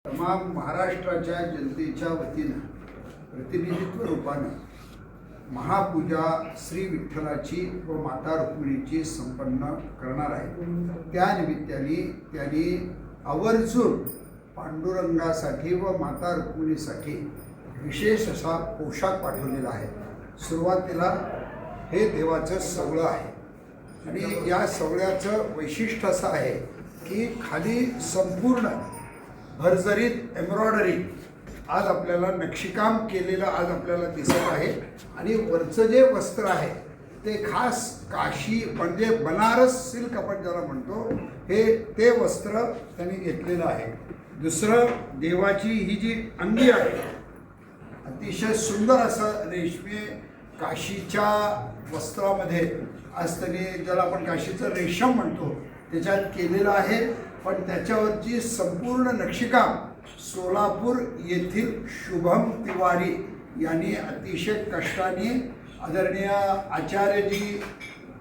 तमाम महाराष्ट्राच्या जनतेच्या वतीनं प्रतिनिधित्व रूपानं महापूजा श्री विठ्ठलाची व माता रुक्मिणीची संपन्न करणार आहे। त्या निमित्ताने त्यांनी आवर्जून पांडुरंगासाठी व माता रुक्मिणीसाठी विशेष असा पोशाख पाठवलेला आहे। सुरुवातीला हे देवाचं सवळं आहे आणि या सवळ्याचं वैशिष्ट्य असं आहे की खाली संपूर्ण भरजरीत एम्ब्रॉयडरी आज आपल्याला नक्षीकाम केलेलं आज आपल्याला दिसत आहे आणि वरचं जे वस्त्र आहे ते खास काशी म्हणजे बनारस सिल्क आपण ज्याला म्हणतो ते वस्त्र त्यांनी घेतलेलं आहे। दुसरं देवाची ही जी अंगी आहे अतिशय सुंदर असं रेशमी काशीच्या वस्त्रामध्ये आज त्यांनी ज्याला आपण काशीचं रेशम म्हणतो त्याच्यात केलेलं आहे। पण त्याच्यावरची संपूर्ण नक्षीकाम सोलापूर येथील शुभम तिवारी यांनी अतिशय कष्टाने आदरणीय आचार्यजी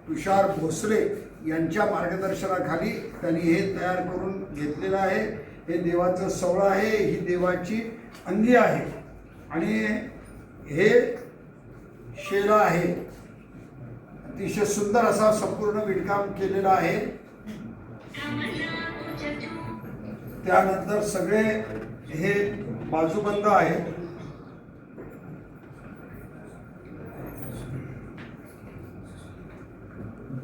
तुषार भोसले यांच्या मार्गदर्शनाखाली त्यांनी हे तयार करून घेतलेलं आहे। हे देवाचं सवळं आहे, ही देवाची अंगी आहे आणि हे शेला आहे। अतिशय सुंदर असा संपूर्ण विणकाम केलेला आहे। त्यानंतर सगळे हे बाजूबंद आहे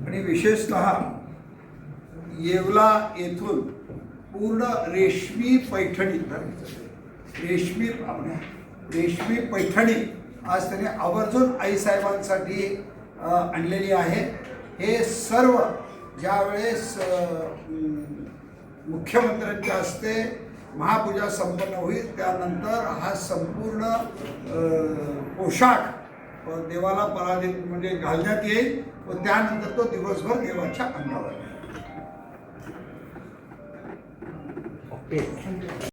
आणि विशेषतः येवला येथून पूर्ण रेशमी पैठणी रेशमी पैठणी आज त्यांनी आवर्जून आईसाहेबांसाठी आणलेली आहे। हे सर्व ज्यावेळेस मुख्यमंत्र्यांच्या हस्ते महापूजा संपन्न होईल त्यानंतर हा संपूर्ण पोशाख देवाला पराधित म्हणजे घालण्यात येईल व त्यानंतर तो दिवसभर देवाच्या अंगावर